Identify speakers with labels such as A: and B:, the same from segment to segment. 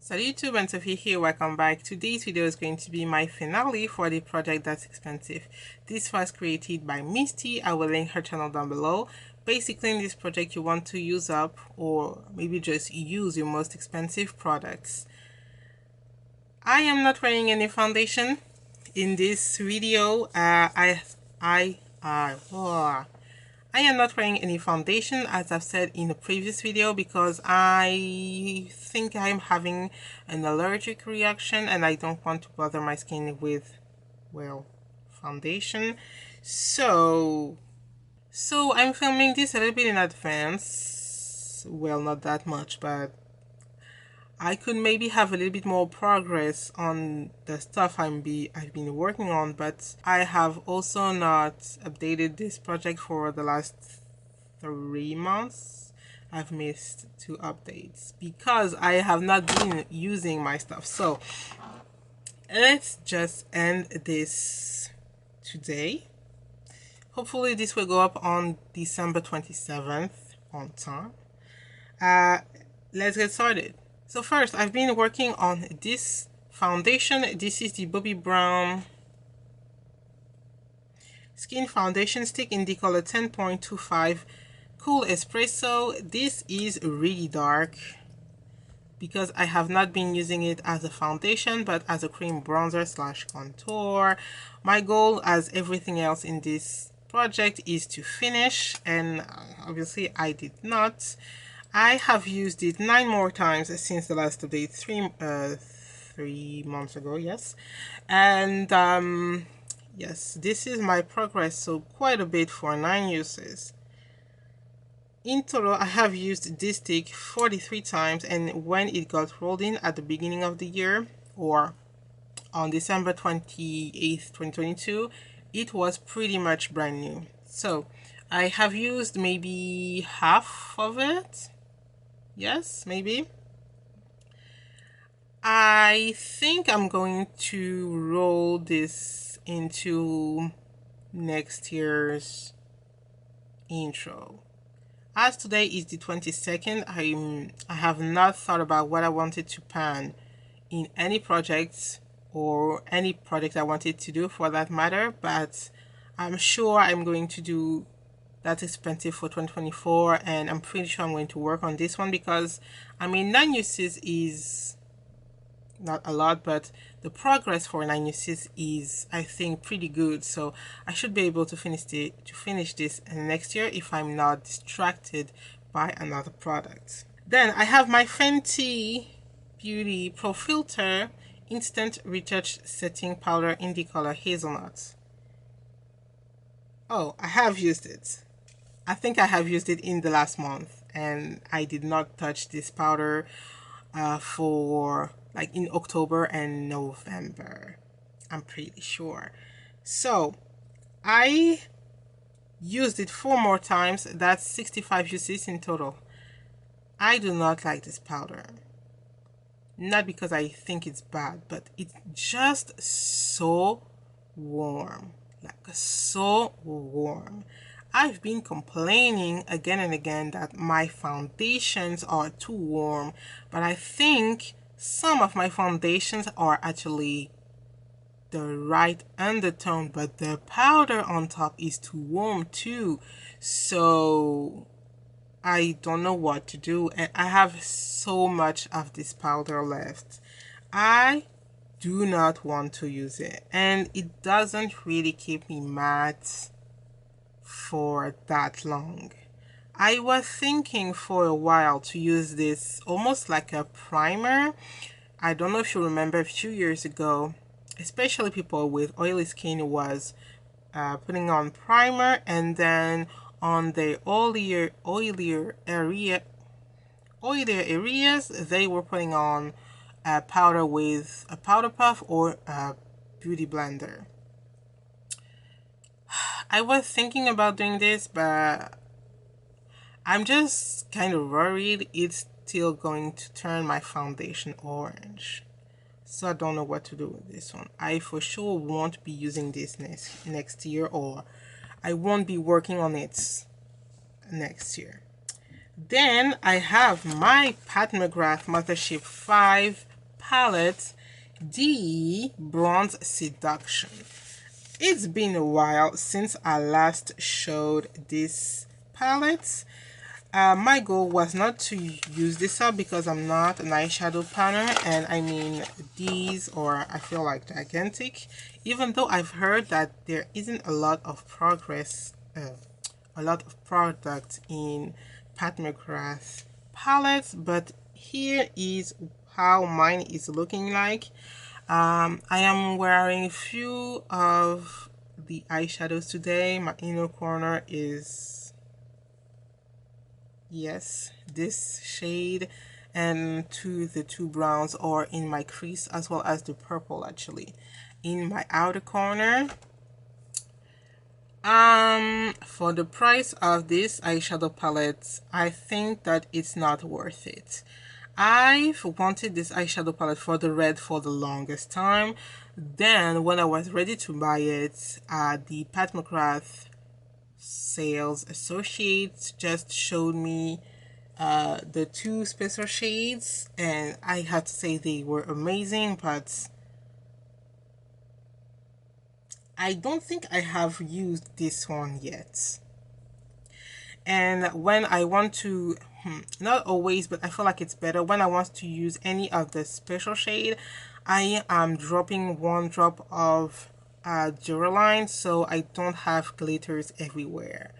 A: Salut YouTube and Sophie here, welcome back. Today's video is going to be my finale for the project that's expensive. This was created by Misty. I will link her channel down below. Basically in this project you want to use up or maybe just use your most expensive products. I am not wearing any foundation in this video. I am not wearing any foundation, as I've said in the previous video, because I think I'm having an allergic reaction and I don't want to bother my skin with, well, foundation. So I'm filming this a little bit in advance. Well, not that much, but I could maybe have a little bit more progress on the stuff I've been working on, but I have also not updated this project for the last 3 months. I've missed 2 updates because I have not been using my stuff. So let's just end this today. Hopefully this will go up on December 27th on time. Let's get started. So first, I've been working on this foundation. This is the Bobbi Brown Skin Foundation Stick in the color 10.25 Cool Espresso. This is really dark because I have not been using it as a foundation but as a cream bronzer / contour. My goal, as everything else in this project, is to finish, and obviously I did not. I have used it 9 more times since the last update, 3 months ago, yes. And yes, this is my progress, so quite a bit for 9 uses. In total, I have used this stick 43 times, and when it got rolled in at the beginning of the year, or on December 28th, 2022, it was pretty much brand new. So I have used maybe half of it. Yes, maybe. I think I'm going to roll this into next year's intro. As today is the 22nd, I have not thought about what I wanted to pan in any projects or any project I wanted to do for that matter, but I'm sure I'm going to do That's Expensive for 2024, and I'm pretty sure I'm going to work on this one because, I mean, 9 uses is not a lot, but the progress for 9 uses is, I think, pretty good. So I should be able to finish this next year if I'm not distracted by another product. Then I have my Fenty Beauty Pro Filt'r Instant Retouch Setting Powder in the color Hazelnut. Oh, I have used it. I think I have used it in the last month, and I did not touch this powder for like in October and November, I'm pretty sure. So I used it 4 more times. That's 65 uses in total. I do not like this powder, not because I think it's bad, but it's just so warm, like so warm. I've been complaining again and again that my foundations are too warm, but I think some of my foundations are actually the right undertone, but the powder on top is too warm too. So I don't know what to do, and I have so much of this powder left. I do not want to use it, and it doesn't really keep me matte for that long. I was thinking for a while to use this almost like a primer. I don't know if you remember, a few years ago, especially people with oily skin was putting on primer, and then on the oilier areas they were putting on a powder with a powder puff or a beauty blender. I was thinking about doing this, but I'm just kind of worried it's still going to turn my foundation orange. So I don't know what to do with this one. I for sure won't be using this next year, or I won't be working on it next year. Then I have my Pat McGrath Mothership 5 palette, the Bronze Seduction. It's been a while since I last showed this palette. My goal was not to use this up because I'm not an eyeshadow planner, and I mean these are, I feel like, gigantic, even though I've heard that there isn't a lot of a lot of product in Pat McGrath palettes, but here is how mine is looking like. I am wearing a few of the eyeshadows today. My inner corner is, yes, this shade, and the two browns are in my crease, as well as the purple actually in my outer corner. For the price of this eyeshadow palette, I think that it's not worth it. I've wanted this eyeshadow palette for the red for the longest time. Then when I was ready to buy it, the Pat McGrath sales associates just showed me the two special shades, and I had to say they were amazing, but I don't think I have used this one yet. And when I want to, not always, but I feel like it's better when I want to use any of the special shade, I am dropping one drop of Duraline so I don't have glitters everywhere.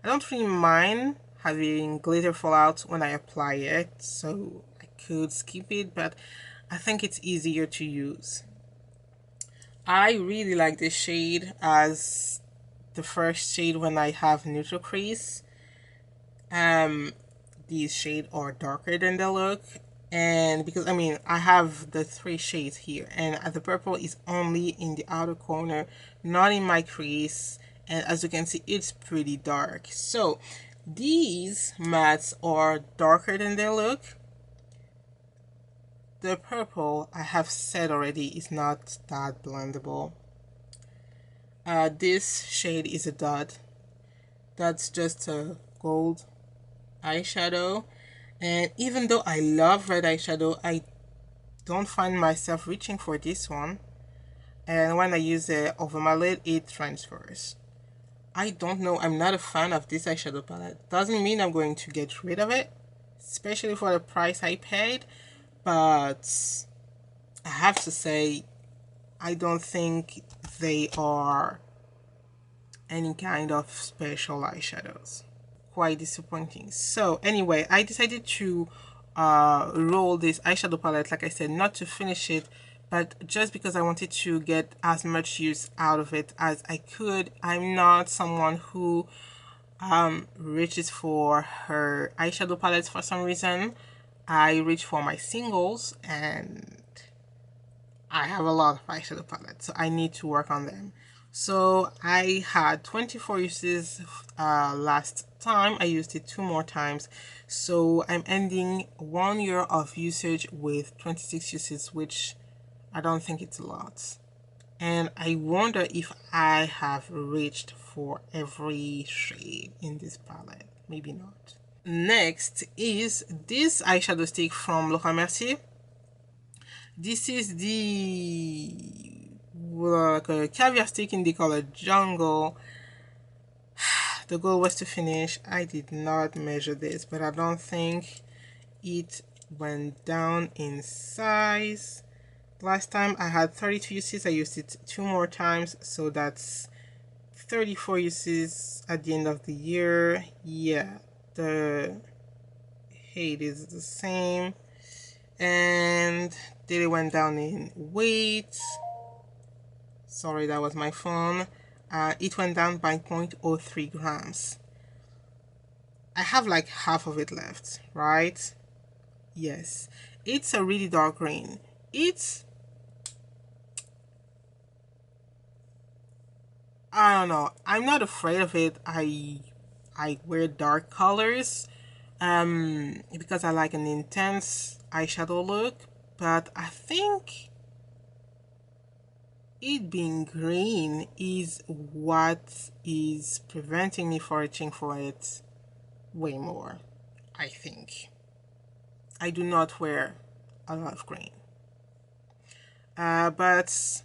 A: I don't really mind having glitter fall out when I apply it, so I could skip it, but I think it's easier to use. I really like this shade as the first shade when I have neutral crease. These shades are darker than they look, and because I mean I have the three shades here, and the purple is only in the outer corner, not in my crease, and as you can see it's pretty dark. So these mattes are darker than they look. The purple, I have said already, is not that blendable. This shade is a dud. That's just a gold eyeshadow. And even though I love red eyeshadow, I don't find myself reaching for this one. And when I use it over my lid, it transfers. I don't know, I'm not a fan of this eyeshadow palette. Doesn't mean I'm going to get rid of it, especially for the price I paid. But I have to say, I don't think they are any kind of special eyeshadows. Quite disappointing. So anyway, I decided to roll this eyeshadow palette, like I said, not to finish it, but just because I wanted to get as much use out of it as I could. I'm not someone who reaches for her eyeshadow palettes for some reason. I reach for my singles, and I have a lot of eyeshadow palettes, so I need to work on them. So I had 24 uses last time. I used it 2 more times, so I'm ending 1 year of usage with 26 uses, which I don't think it's a lot. And I wonder if I have reached for every shade in this palette. Maybe not. Next is this eyeshadow stick from Mercier. This is the Caviar stick in the color Jungle. The goal was to finish. I did not measure this, but I don't think it went down in size. Last time I had 32 uses. I used it 2 more times, so that's 34 uses at the end of the year. Yeah, the height is the same, and did it went down in weight. Sorry, that was my phone. It went down by 0.03 grams. I have like half of it left, right? Yes, it's a really dark green. I don't know, I'm not afraid of it. I wear dark colors because I like an intense eyeshadow look, but I think it being green is what is preventing me from reaching for it way more. I think I do not wear a lot of green. But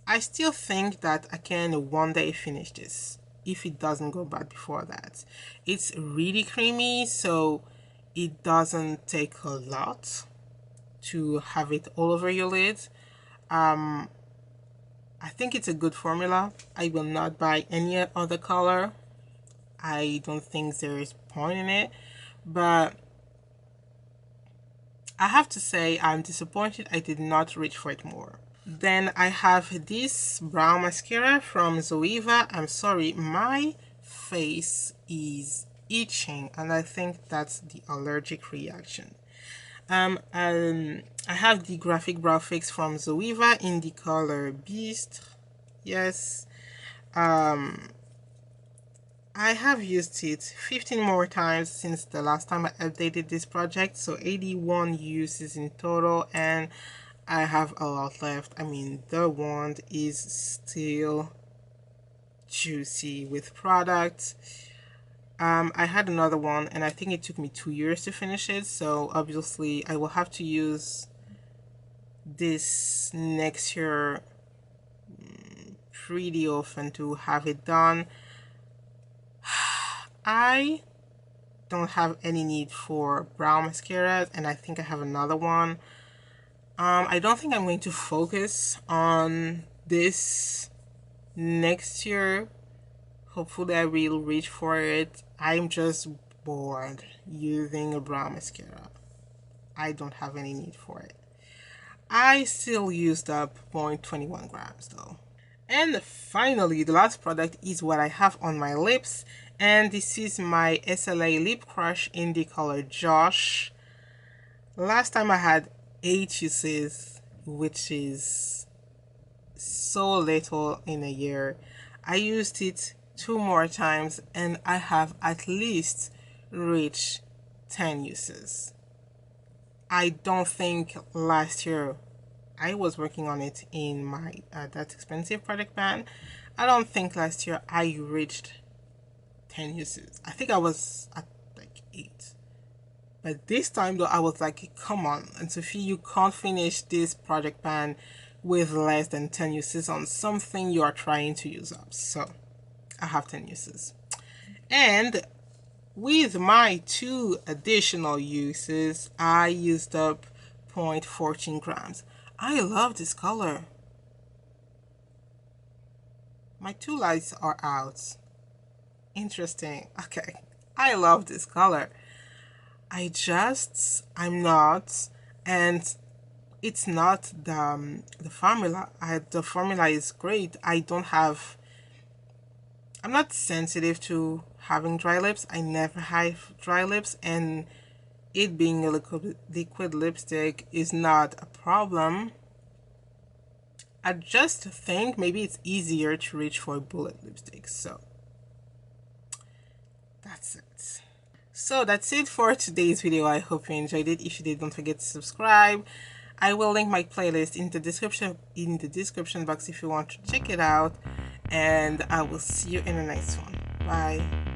A: I still think that I can one day finish this if it doesn't go bad before that. It's really creamy, so it doesn't take a lot to have it all over your lid. I think it's a good formula. I will not buy any other color. I don't think there is point in it, but I have to say I'm disappointed I did not reach for it more. Then I have this brown mascara from Zoeva. I'm sorry, my face is itching and I think that's the allergic reaction. I have the graphic brow fix from Zoeva in the color Bistre. Yes. I have used it 15 more times since the last time I updated this project, so 81 uses in total, and I have a lot left. I mean, the wand is still juicy with product. I had another one and I think it took me 2 years to finish it, so obviously I will have to use this next year pretty often to have it done. I don't have any need for brown mascaras, and I think I have another one. I don't think I'm going to focus on this next year. Hopefully I will reach for it. I'm just bored using a brown mascara. I don't have any need for it. I still used up 0.21 grams though. And finally, the last product is what I have on my lips, and this is my SLA Lip Crush in the color Josh. Last time I had 8 uses, which is so little in a year. I used it 2 more times and I have at least reached 10 uses. I don't think last year I was working on it in my That's Expensive product ban. I don't think last year I reached 10 uses. I think I was at like 8. But this time though, I was like, come on, and Sophie, you can't finish this project ban with less than 10 uses on something you are trying to use up. So I have 10 uses. And with my 2 additional uses, I used up 0.14 grams. I love this color. My 2 lights are out. Interesting. Okay. I love this color. I'm not, and it's not the formula. The formula is great. I'm not sensitive to having dry lips. I never have dry lips, and it being a liquid lipstick is not a problem. I just think maybe it's easier to reach for bullet lipsticks. So that's it. So that's it for today's video. I hope you enjoyed it. If you did, don't forget to subscribe. I will link my playlist in the description box if you want to check it out, and I will see you in the next one. Bye.